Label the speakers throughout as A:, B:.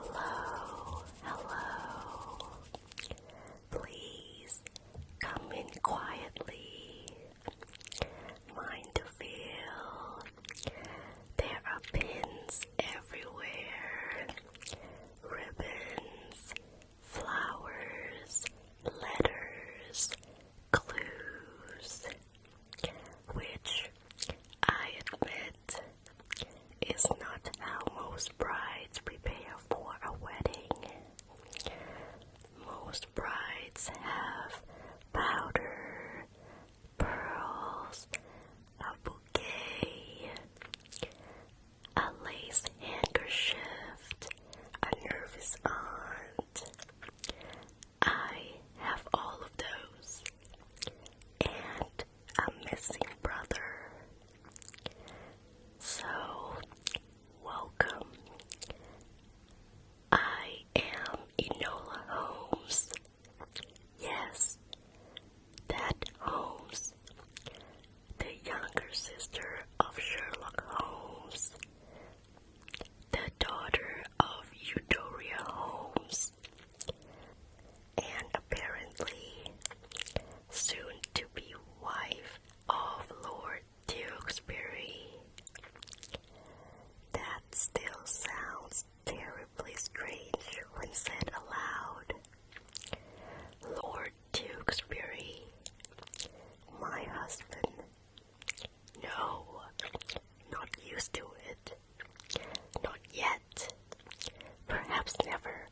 A: Hello, hello. Please come in quietly. Mind the feel. There are pins everywhere. Ribbons, flowers, letters, clues, which I admit is not how most brides prepare for a wedding. Most brides have powder, pearls, a bouquet, a lace handkerchief, a nervous aunt. I have all of those, and a missing brother. So, welcome. I am Enola Holmes. Yes, that Holmes, the younger sister of Sherlock Holmes, the daughter of Victorian Holmes, and apparently soon to be wife of Lord Tewkesbury. That still sounds terribly strange when said aloud. Lord Tewkesbury, my husband. No, not used to it. Not yet. Perhaps never.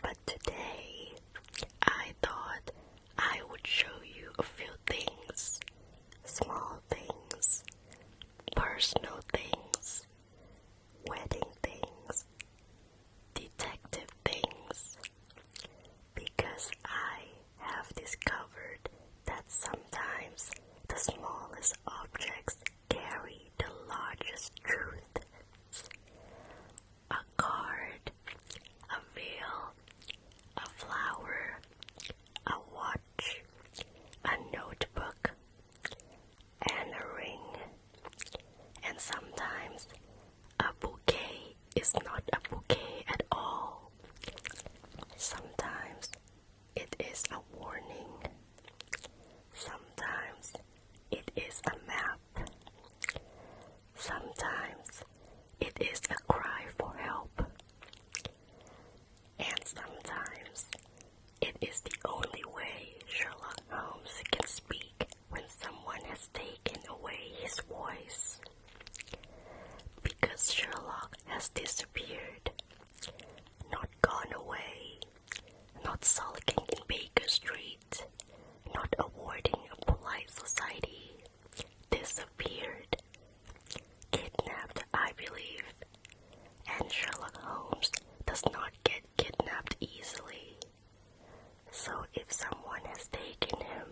A: But today, I thought I would show you a few things. Small things. Personal things. Wedding things. Detective things. Because I have discovered that sometimes the smallest objects carry the largest truth. A card, a veil, a flower, a watch, a notebook, and a ring. And sometimes a bouquet is not a bouquet at all. Sometimes it is a warning. Sometimes it is a map. Sometimes it is a cry for help. And sometimes it is the only way Sherlock Holmes can speak when someone has taken away his voice. Because Sherlock has disappeared, not gone away, not sulking in Baker Street, not avoiding a polite society, disappeared, kidnapped, I believe. And Sherlock Holmes does not get kidnapped easily. So if someone has taken him,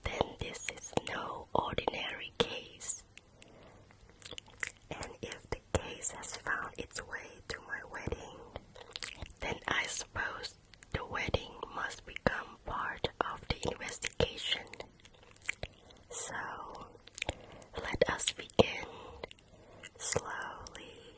A: then this is no ordinary case. And if the case has found its way to my wedding, then I suppose the wedding must become part of the investigation. So, let us begin slowly,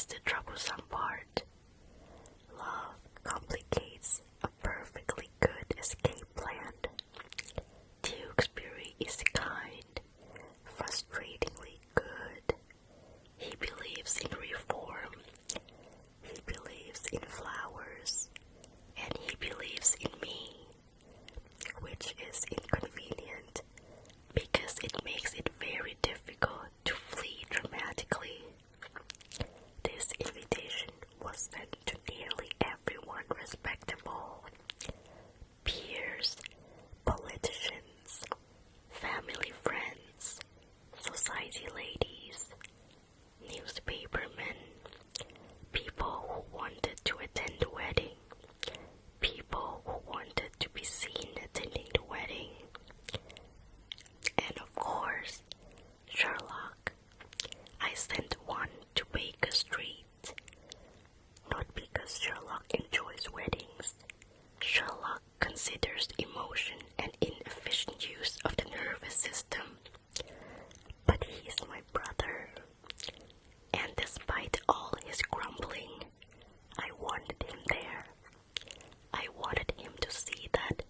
A: is the troublesome part. Love complicates a perfectly good escape plan. Tewkesbury is kind, frustratingly good. He believes in reform. He believes in flowers. And he believes in me, which is inconvenient because it makes it very difficult to flee dramatically. This invitation was sent to nearly everyone respectable: peers, politicians, family friends, society ladies, newspapermen, people who wanted to attend the wedding, people who wanted to be seen attending the wedding, and of course, Sherlock. I sent one to Baker Street, not because Sherlock enjoys weddings. Sherlock considers emotion an inefficient use of the nervous system, but he's my brother, and despite all his grumbling, I wanted him there. I wanted him to see that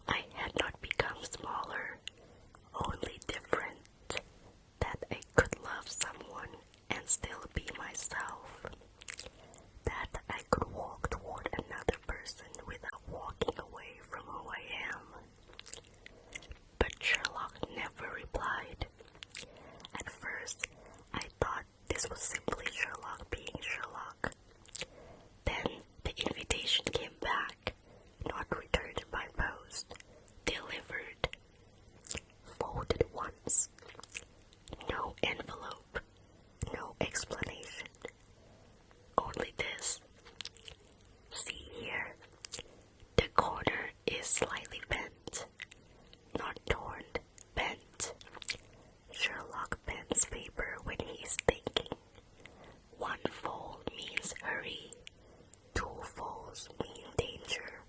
A: I had not become smaller, only different, that I could love someone and still be myself, that I could walk toward another person without walking away from who I am. But Sherlock never replied. At first, I thought this was simply Sherlock being Sherlock. Then the invitation came back, not returned by post, delivered, folded once. No envelope, no explanation, only this. See here, the corner is slightly bent, not torn, bent. Sherlock bends paper when he's thinking. One fold means hurry, two folds mean danger,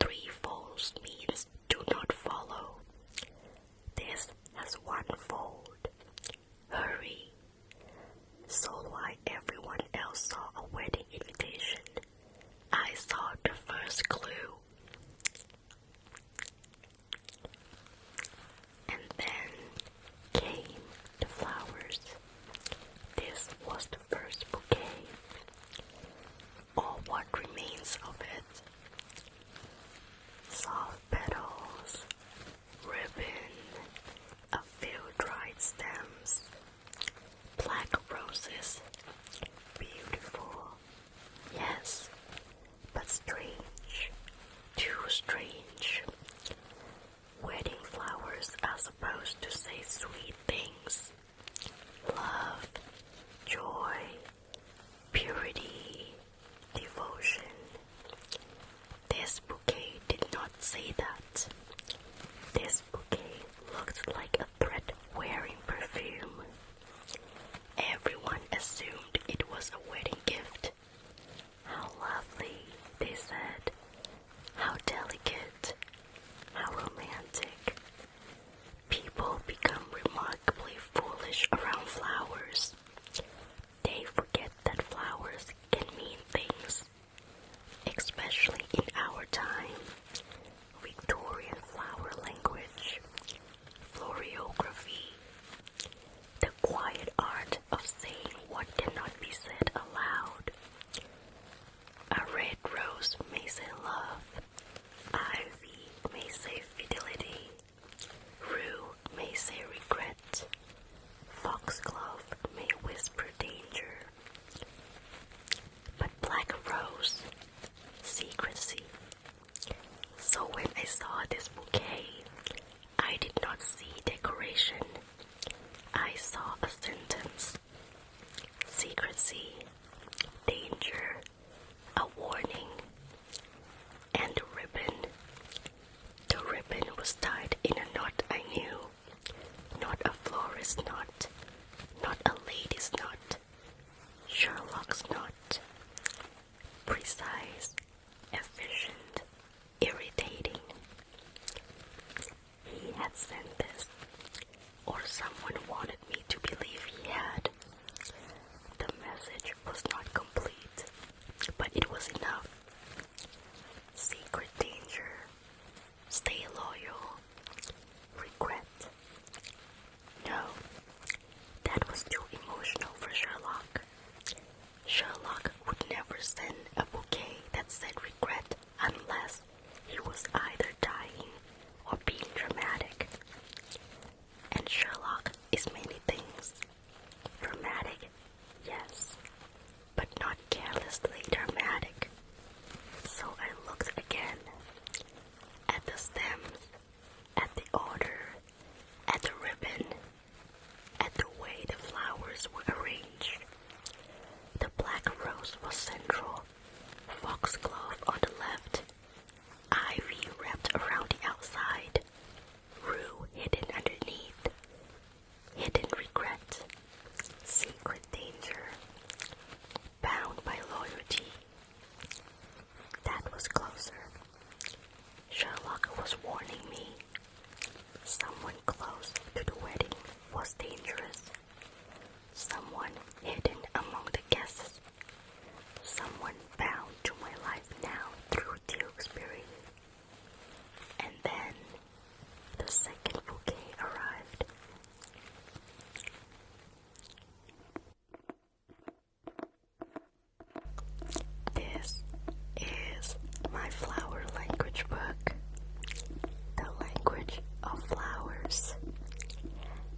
A: three folds means do not follow. This has one fold, hurry. So why everyone else saw a wedding invitation, I saw the first clue. And then came the flowers. This was the first bouquet, or what remains of it. Soft petals, ribbon, a few dried stems, black roses, beautiful, yes, but strange, too strange. Wedding flowers are supposed to say sweet things: love, joy, purity, devotion. This bouquet did not say that. This bouquet looked like a thread-wearing perfume. Everyone assumed it was a wedding gift. How lovely, they said. How delicate. How romantic. People become remarkably foolish around flowers. They forget that flowers can mean things, especially in our time. Victorian flower language, floriography, the quiet art of saying what cannot be said aloud. A red rose may say love, ivy may say fidelity, rue may say regret, foxglove may whisper danger. But black rose, secrecy. So when I saw this bouquet, I did not see decoration. I saw a sentence: secrecy, danger, a warning, and the ribbon. The ribbon was tied in a knot I knew, not a florist's knot, not a lady's knot, Sherlock's knot. Precise, efficient, irritating. He had sent this, or someone wanted me to believe he had. The message was was not complete, but it was enough. Secret danger, stay loyal, regret. No, that was too emotional for Sherlock. Sherlock would never send a bouquet that said regret unless he was either dying or being dramatic. And Sherlock is many things. Dramatic, yes, but not carelessly dramatic. So I looked again at the stems, at the order, at the ribbon, at the way the flowers were arranged. The black rose was central, foxglove on the left, ivy wrapped around the outside, rue hidden underneath, hidden regret, secret danger, bound by loyalty. That was closer. Sherlock was warning me. Someone close to the wedding was dangerous. Someone hidden among the guests. Someone bound to my life now through Tewkesbury. And then the second bouquet arrived. This is my flower language book. The language of flowers.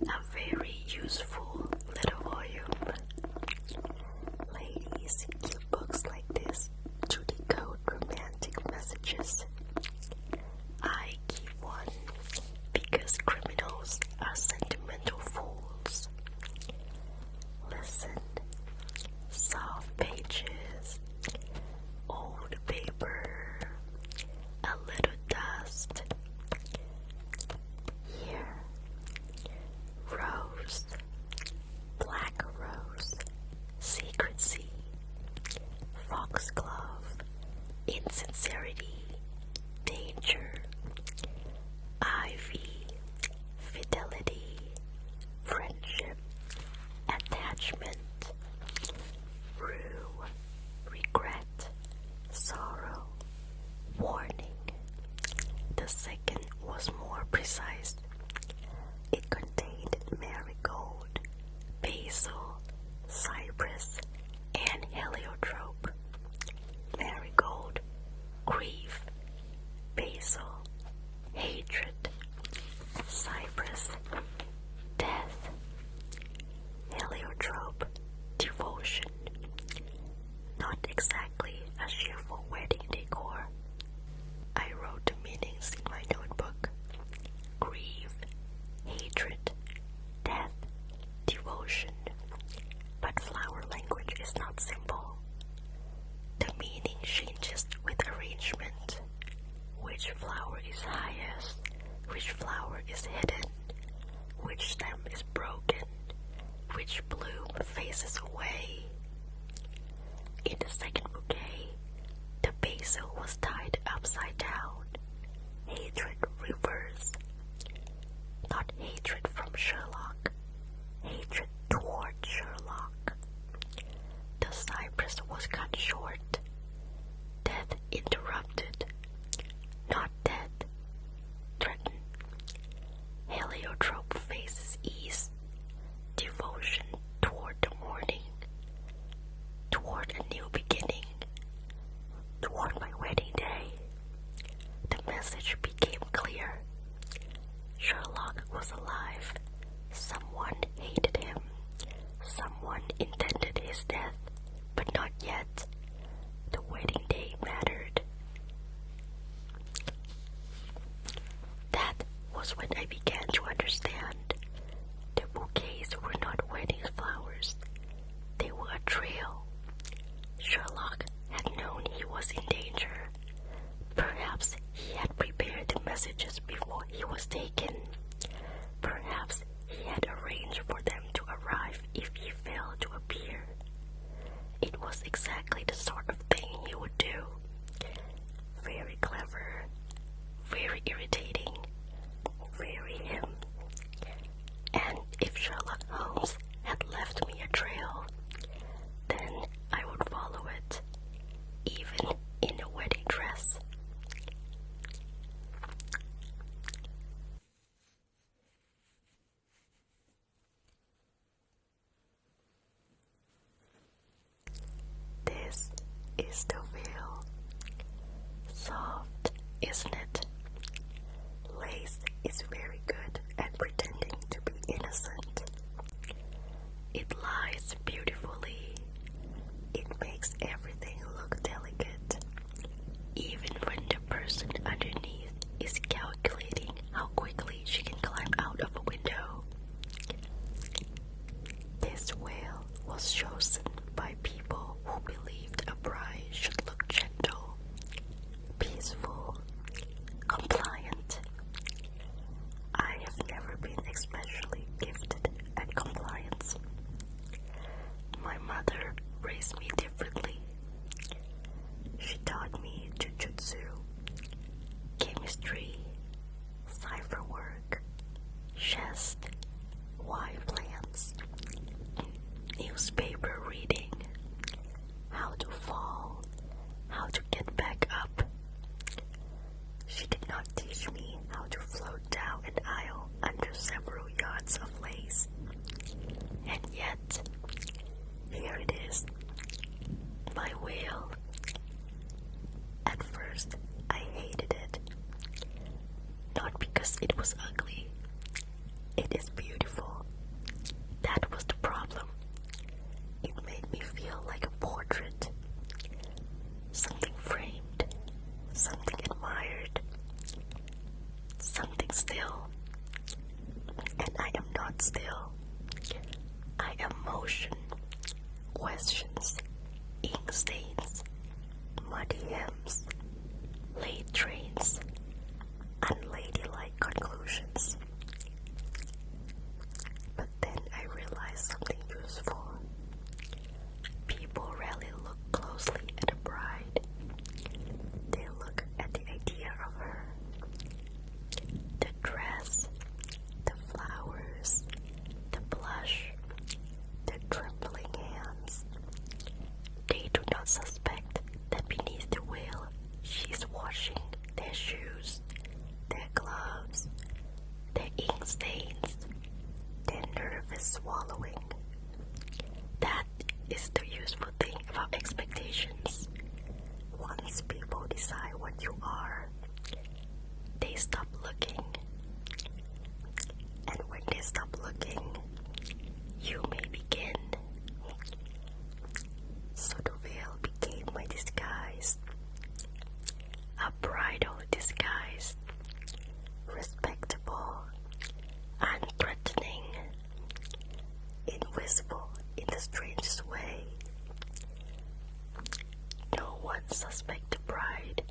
A: A very useful little volume. Ladies keep books like this to decode romantic messages. I keep one because criminals are sentimental fools. Listen, soft pages, old paper, a little dust. Here, rose, black rose, secrecy, foxglove, insincerity, danger, ivy, fidelity, friendship, attachment, rue, regret, sorrow, warning. The second was more precise. It contained marigold, basil, cypress, and heliotrope. Marigold, grief, basil, hatred, cypress, death, heliotrope, devotion. Not exactly a cheerful wedding decor. I wrote the meanings in my notebook. Grief, hatred, death, devotion. But flower language is not simple. The meaning changes with arrangement. Which flower is highest? Which flower is hidden? Which stem is broken? Which bloom faces away? In the second bouquet, the basil was tied upside down. Hatred reversed. Not hatred from Sherlock. Hatred toward Sherlock. The cypress was cut short. Death interrupted. Not death. Threatened. Heliotrope faces east. Devotion toward the morning. Toward a new beginning. Toward my wedding day. The message became clear. Sherlock was alive, That was the problem. It made me feel like a portrait. Something framed, something admired, something still. And I am not still. I am motion, questions, ink stains, muddy hems, late trains, unladylike conclusions. But then I realized something useful. People rarely look closely at a bride. They look at the idea of her. The dress, the flowers, the blush, the trembling hands. They do not suspect that beneath the veil she's washing their shoes, their gloves, their ink stains, their nervous swallowing. That is the useful thing about expectations. Once people decide what you are, they stop looking. And when they stop looking, you may begin. So the veil became my disguise. A bridal disguise. Respectable, unthreatening, invisible in the strangest way. No one suspects the bride,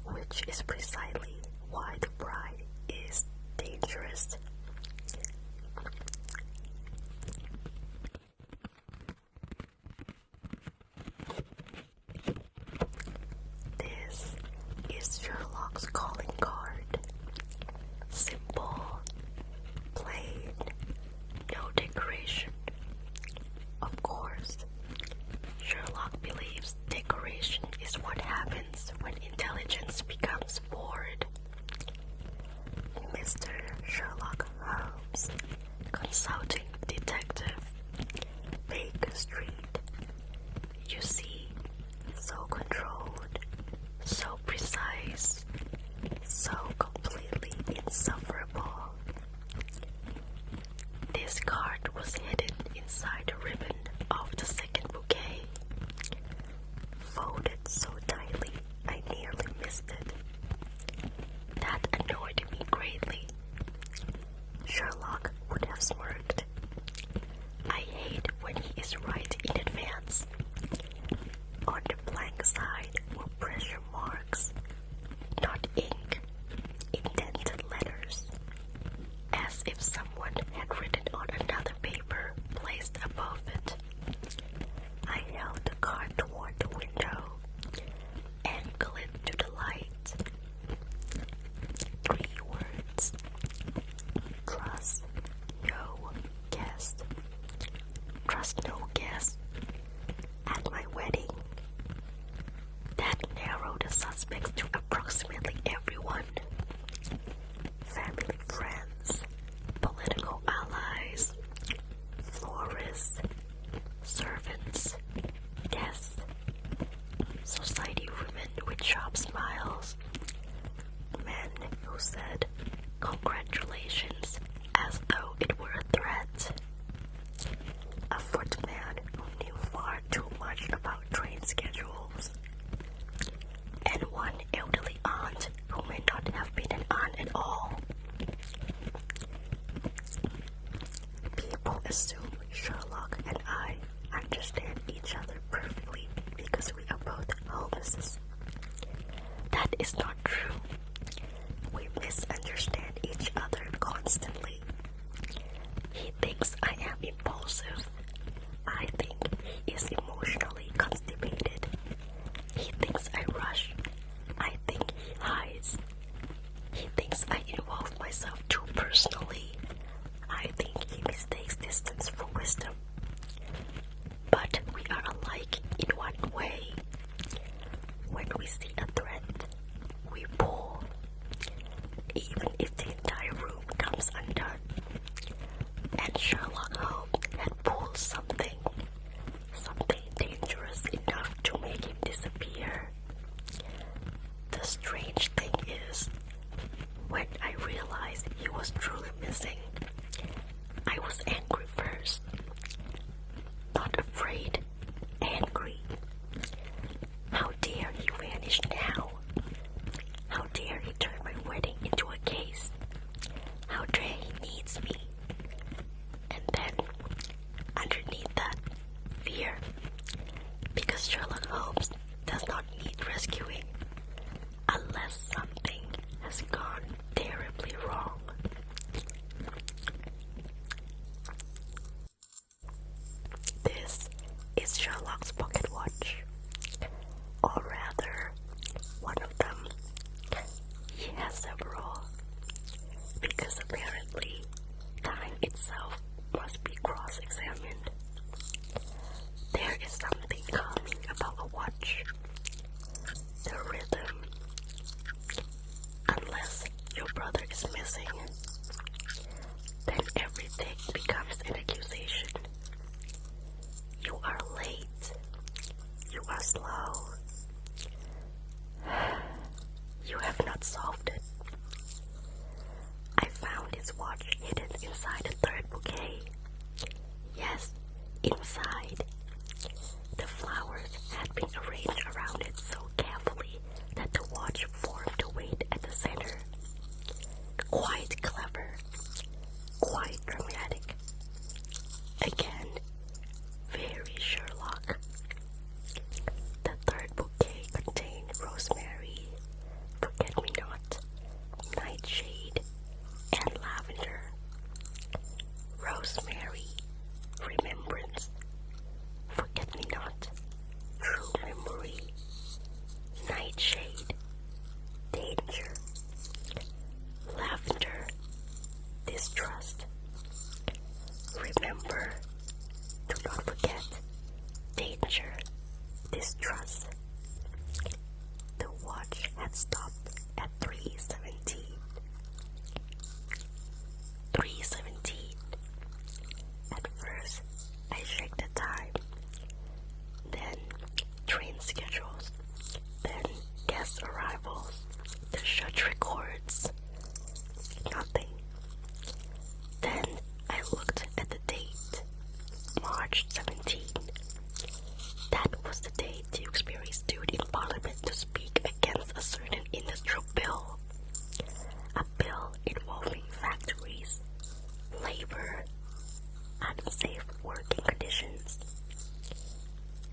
A: which is precisely why the bride is dangerous. This is Sherlock's calling card. Simple, plain, no decoration. Of course, Sherlock believes decoration is what happens when intelligence becomes bored. Mr. Sherlock Holmes, consulting detective, Baker Street. You see, so controlled, so precise, so completely insufferable. This card was hidden inside the ribbon of the second bouquet, folded so tightly I nearly missed it. That annoyed me greatly. Sherlock would have smirked. I hate when he is right in advance. On the blank side were pressure marks, not ink, indented letters, as if someone had written on another paper placed above it. I held the card toward the window, angled it to the light. 3 words. Trust no guest. Trust no guest. At my wedding. That narrowed the suspects to approximately everyone. Family friends, political allies, florists, servants, guests, society women with sharp smiles, men who said congratulations as though it were a threat, a footman who knew far too much about train schedules, and one elderly aunt who may not have been an aunt at all. People assume Sherlock and I understand each other perfectly because we are both Holmeses. That is not true. We misunderstand each other constantly. He thinks I am impulsive. I think he is emotionally constipated. He thinks I rush. I think he hides. He thinks I involve myself too personally. I think he mistakes distance for wisdom. But we are alike in one way. When we see a threat, we pull. Even if the entire room comes undone. And Sherlock Holmes had pulled something dangerous enough to make him disappear. The strange thing is, when I realized he was truly missing, I was angry must be cross-examined. There is something calming about a watch. The rhythm. Unless your brother is missing, then everything becomes an accusation. You are late. You are slow. You have not solved it. I found his watch hidden inside the third bouquet. Yes, inside. The flowers had been arranged around it so carefully that the watch formed a weight at the center. Quite clever. Quite dramatic. Again, very Sherlock. The third bouquet contained rosemary, forget-me-not, nightshade, and lavender. Rosemary, remembrance. Forget-me-not, true memory. Nightshade, danger. Lavender, distrust. Remember, do not forget, danger, distrust. The watch had stopped at 3:17. 3:17. At first, I checked the time. Then, train schedules. Then, guest arrivals. The church records. Nothing. Then, I looked at the date. March 17. That was the day Tewkesbury stood in Parliament to speak against a certain industrial bill. A bill involving factories, labor, unsafe working conditions,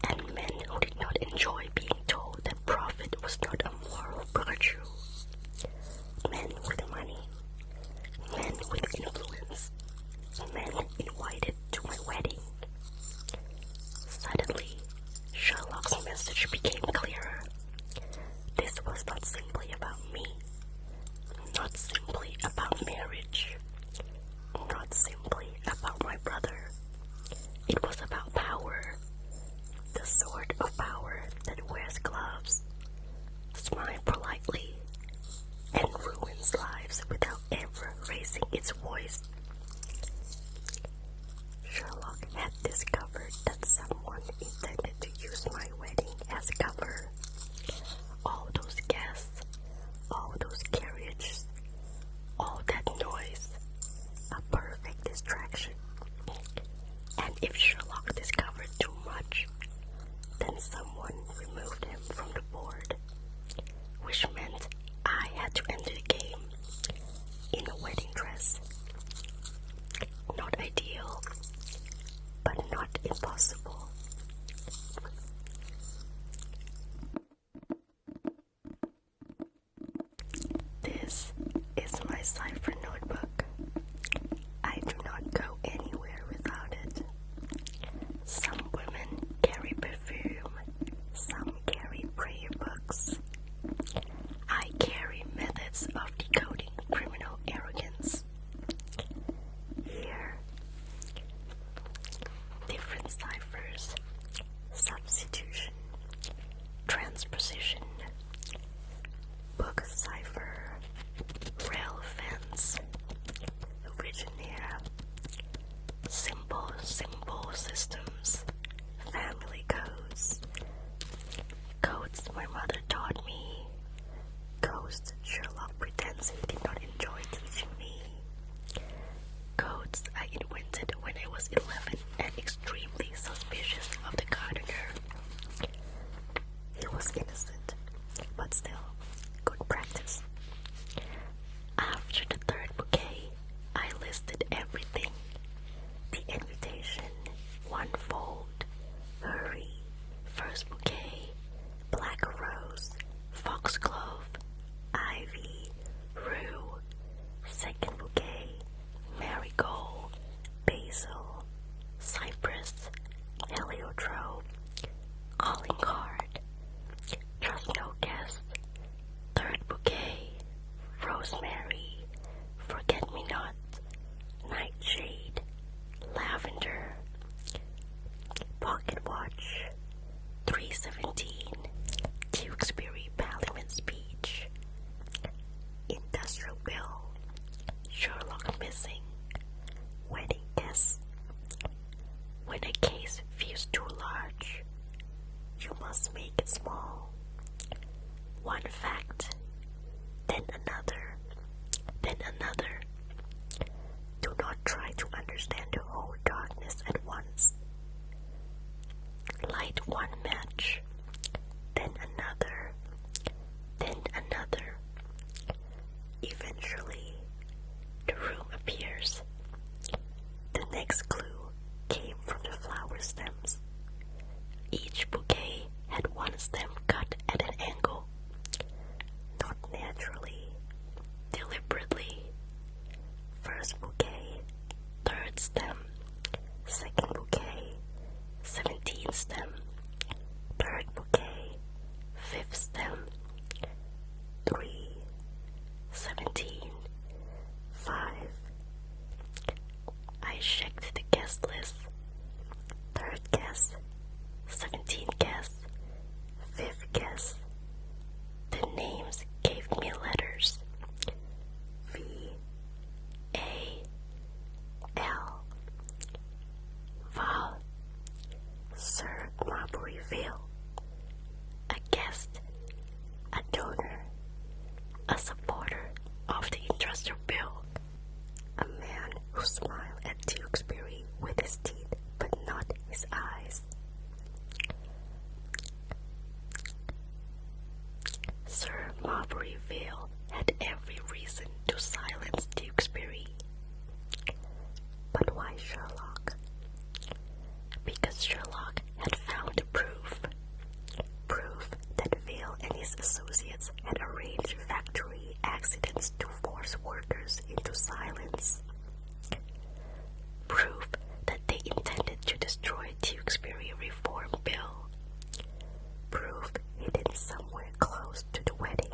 A: and men who did not enjoy being told that profit was not a moral virtue. Men with money, men with influence, men invited to my wedding. Suddenly, Sherlock's message became clearer. This was not simply about me, not simply about marriage, not simply about my brother. It was about power, the sort of power that wears gloves, smiles politely, and ruins lives without ever raising its voice. Sherlock had discovered that someone intended to use my wedding as cover. All those guests, all those carriages, all that noise, a perfect distraction. And if Sherlock discovered too much, then someone removed him from the board, which meant I had to enter the game in a wedding dress. Not ideal, but not impossible. This is my Cipher Notebook. I do not go anywhere without it. Some women carry perfume, some carry prayer books. I carry methods of decoding criminal arrogance. Here, different ciphers, substitution, transposition, book cipher, rail fence, originator, simple systems, family codes, codes my mother taught me, codes Sherlock pretends he did not enjoy teaching me, codes I invented when I was 11 and extremely suspicious of the gardener. He was innocent, but still, good practice. After the third bouquet, I listed everything. The invitation, one fold, hurry, first bouquet, black rose, foxglove, ivy, rue, second bouquet, marigold, basil, cypress, heliotrope, calling card, trust no guest, third bouquet, rosemary, forget-me-not, nightshade, understand the whole darkness at once. Light one match, then another, then another. Eventually, the room appears. The next clue came from the flower stems. Each bouquet had one stem cut at an angle, not naturally, deliberately. First bouquet, third stem. Second bouquet, 17th stem. Third bouquet, 5th stem. 3, 17, 5. I checked the guest list. Third guess, 17th guess, 5th guess. The names gave me letters. V, A, L. Val, Sir Marburyville. A guest, a donor, a supporter of the industrial bill. A man who smiled at Tewkesbury with his teeth but not his eyes. Sir Marburyville had every reason to silence Tewkesbury. But why Sherlock? Because Sherlock had found proof. Proof that Vale and his associates had arranged factory accidents to force workers into silence. Proof that they intended to destroy Tewkesbury Reform Bill. Proof hidden somewhere close to the wedding.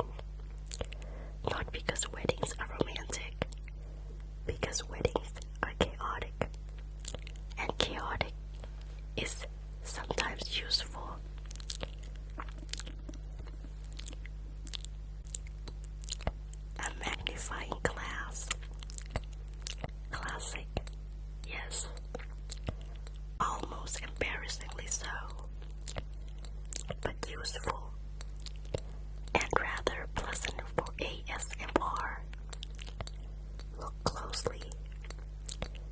A: Not because weddings are romantic, because weddings are chaotic. And chaotic is sometimes useful. A magnifying glass. Classic, yes. Almost embarrassingly so. But useful. And rather pleasant for ASMR. Look closely.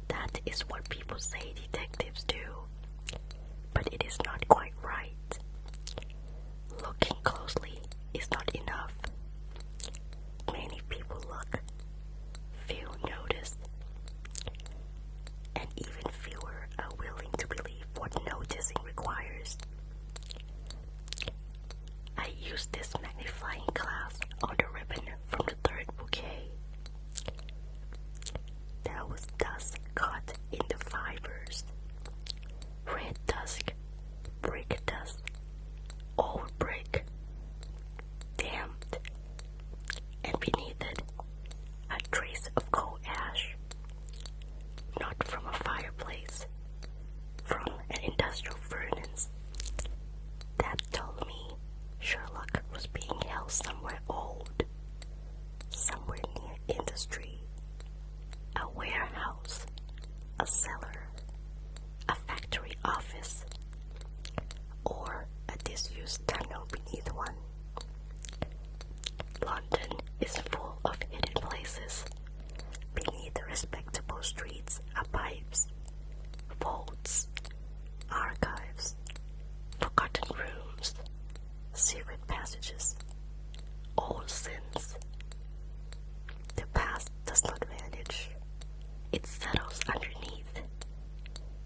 A: That is what people say detectives do. But it is not quite right. Looking closely is not enough. Many people look, few notice, and even fewer are willing to believe what noticing requires. I used this magnifying glass on the ribbon from the third bouquet. There was dust caught in the fibers. Red dust, brick dust, old brick, damped, and beneath it, a trace of coal ash. Not from a fireplace, from an industrial furnace. That told me Sherlock was being held somewhere old, somewhere near industry, a warehouse, a cellar, a factory office, or a disused tunnel beneath one. London is full of hidden places. Beneath the respectable streets are pipes, vaults, archives, forgotten rooms, secret passages, old sins. The past does not vanish. It settles underneath.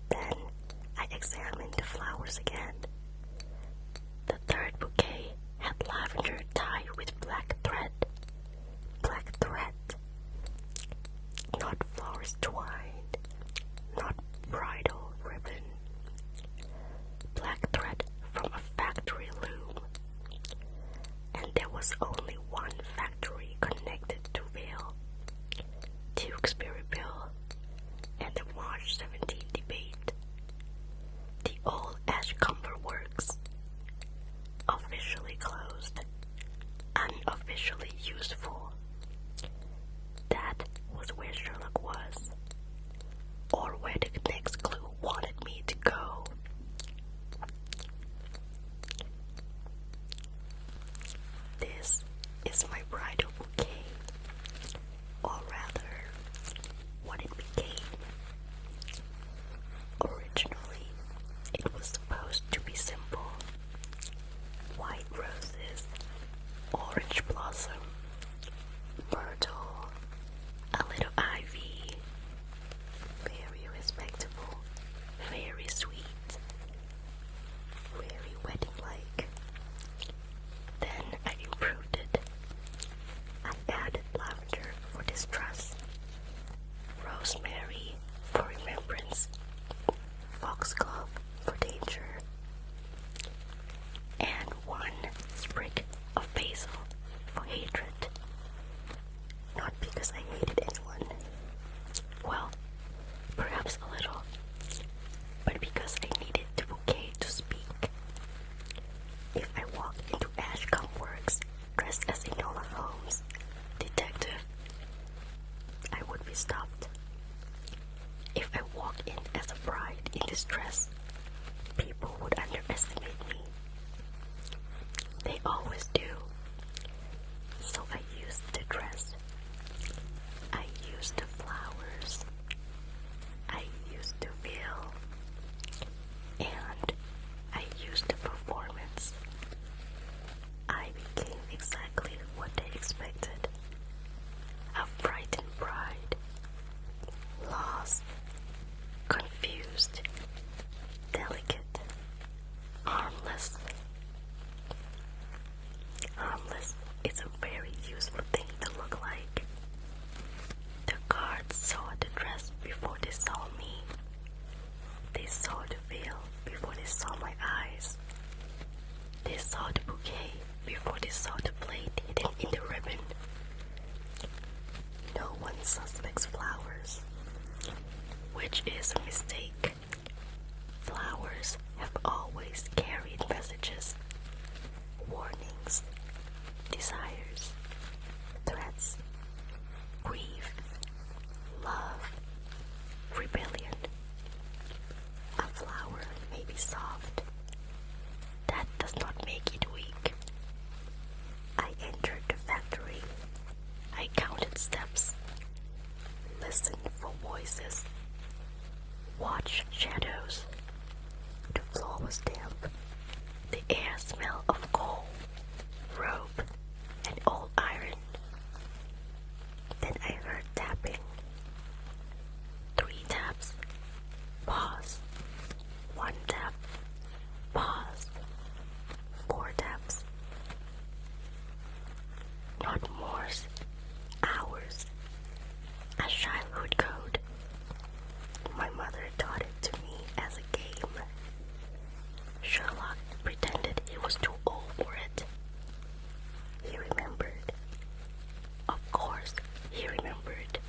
A: Then I examined the flowers again. The third bouquet had lavender tied with black thread. Black thread. Not flowers twined. Not this dress, people would underestimate me. They always do. So I used the dress. I used the flowers. I used the veil. And I used the performance. I became exactly what they expected. A frightened bride. Lost. Confused. Delicate. Harmless. Harmless is a very useful thing to look like. The guards saw the dress before they saw me. They saw the veil before they saw my eyes. They saw the bouquet before they saw the plate hidden in the ribbon. No one suspects flowers, which is a mistake. Flowers have always carried messages, warnings, desires, threats, grief, love, rebellion. A flower may be soft. That does not make it weak. I entered the factory. I counted steps, listened for voices, watched shadows. The floor was damp. The air smelled of coal, rope, and old iron. Then I heard tapping. 3 taps. Pause. 1 tap. Pause. 4 taps. Not Morse. Hours. A childhood code. My mother taught it to me as a game. Sherlock pretended he was too old for it. He remembered. Of course, he remembered.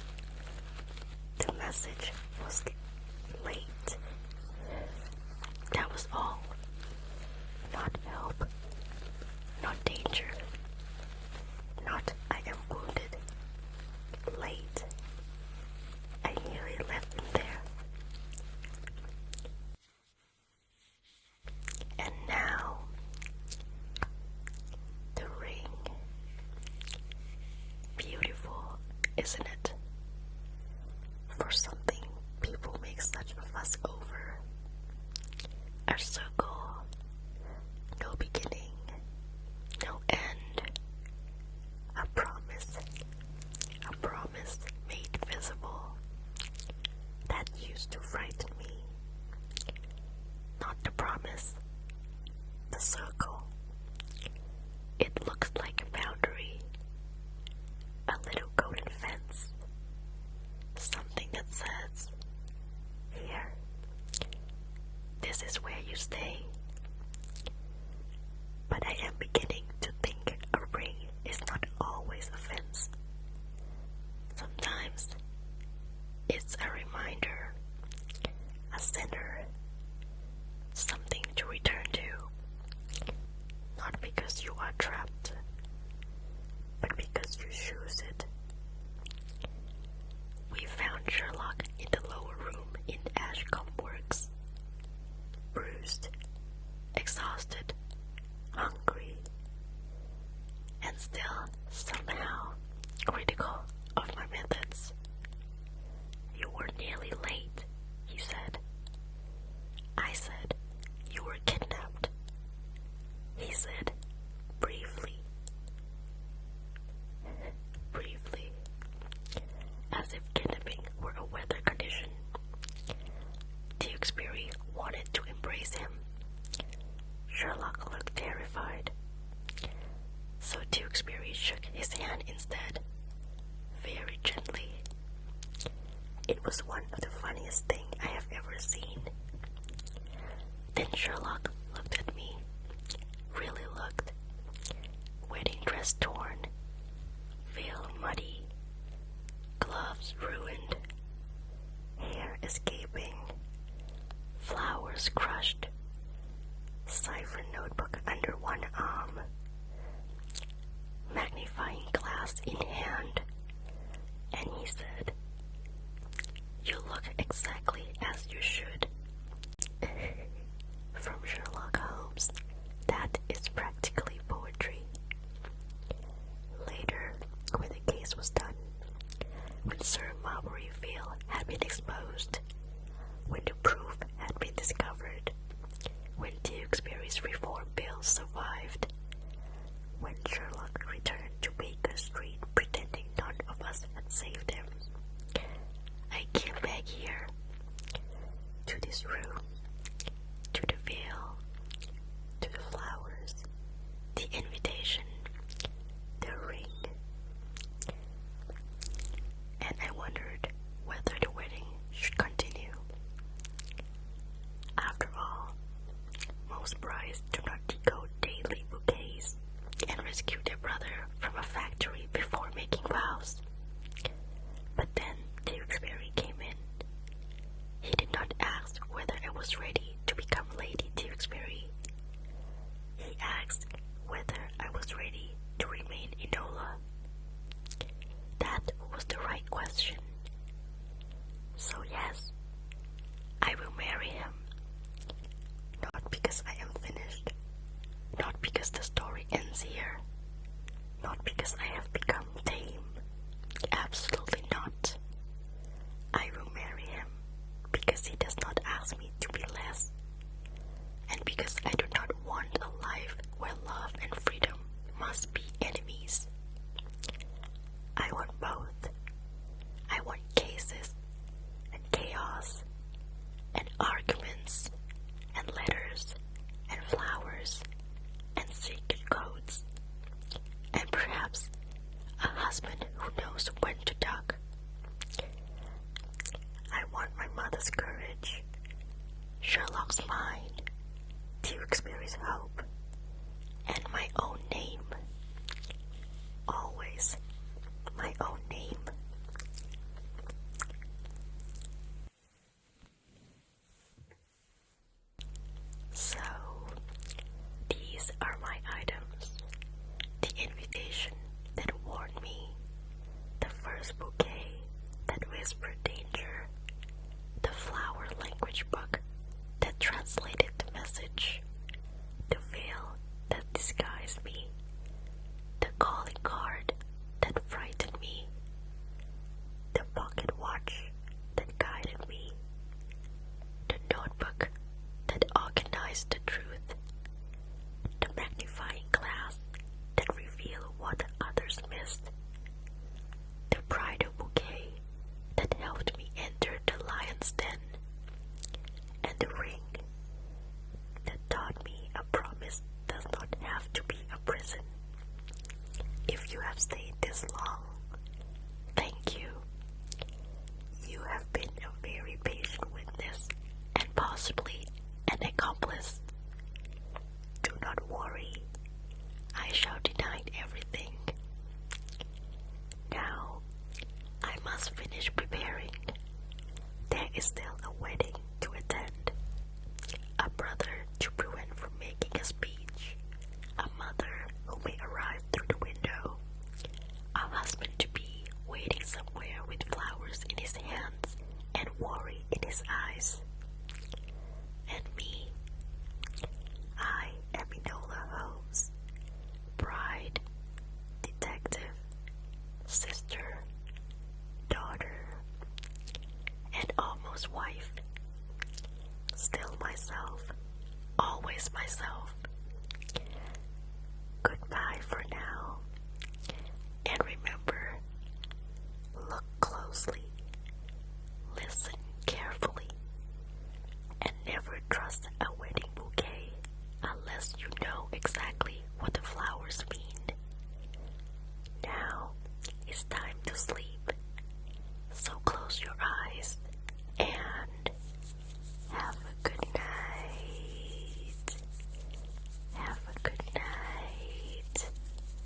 A: The message was late. That was all. Not help. Not danger. Not I am wounded. Late. I nearly left him there. And now, the ring. Beautiful, isn't it? For something people make such a fuss over. A circle. No beginning. No end. A promise. A promise made visible. That used to frighten me. Not the promise. The circle. It looks like a boundary. A little golden fence. Something that says, here. This is where you stay. But I am beginning to think a ring is not always a fence. Sometimes it's a reminder, a center, something to return to. Not because you are trapped, but because you choose it. We found Sherlock in the lower room in Ashcombe Works. Bruised, exhausted, hungry, and still somehow critical of my methods. You were nearly late, he said. I said, you were kidnapped. He said, briefly. Briefly. As if kidnapping were a weather condition. Tewkesbury wanted to embrace him. Sherlock looked terrified. So Tewkesbury shook his hand instead, very gently. It was one of the funniest things I have ever seen. Then Sherlock looked at me, really looked. Wedding dress torn, veil muddy, gloves ruined, hair escaping, flowers crushed, Cipher Notebook under one arm, Magnifying Glass in hand, and he said, "You look exactly as you should." is practically poetry. Later, when the case was done, when Sir Mulberry Field had been exposed, when the proof had been discovered, when Tewkesbury's reform bill survived, when Sherlock returned to Baker Street pretending none of us had saved him, I came back here, to this room, to the veil, to the flowers, the invitation, the ring, and I wondered whether the wedding should continue. After all, most brides do not decode daily bouquets and rescue their brother from a factory before making vows. But then Tewkesbury came in. He did not ask whether I was ready to become Lady Tewkesbury. He asked whether I was ready to remain Enola. That was the right question. So yes, I will marry him. Not because I am finished. Not because the story ends here. Not because I have become tame. Absolutely not. I will marry him because he does not ask me to be less. And because I do not want a life where love and freedom must be enemies. I want both. I want cases and chaos and arguments and letters and flowers and secret codes and perhaps a husband who knows when to duck. I want my mother's courage, Sherlock's mind, Tewkesbury's hope, and my own name. Always my own name. So, these are my items. The invitation that warned me, the first bouquet that whispered danger, the flower language book that translated the message, the veil that disguised me, the calling card that frightened me, the pocket watch that guided me, the notebook that organized the truth, the magnifying glass that revealed what others missed, the bridal bouquet that helped me enter the lion's den, and the ring that taught me a promise does not have to be a prison. If you have stayed this long, thank you. You have been a very patient witness and possibly an accomplice. Do not worry. I shall deny everything. Now, I must finish preparing. There is still a wedding to attend, a brother to prevent from making a speech, a mother who may arrive through the window, a husband to be waiting somewhere with flowers in his hands and worry in his eyes. And me, I am Enola Holmes, bride, detective, sister, daughter, and almost wife. Still myself, always myself. Goodbye for now. And remember, look closely, listen carefully, and never trust a wedding bouquet unless you know exactly what the flowers mean. Now it's time to sleep, so close your eyes and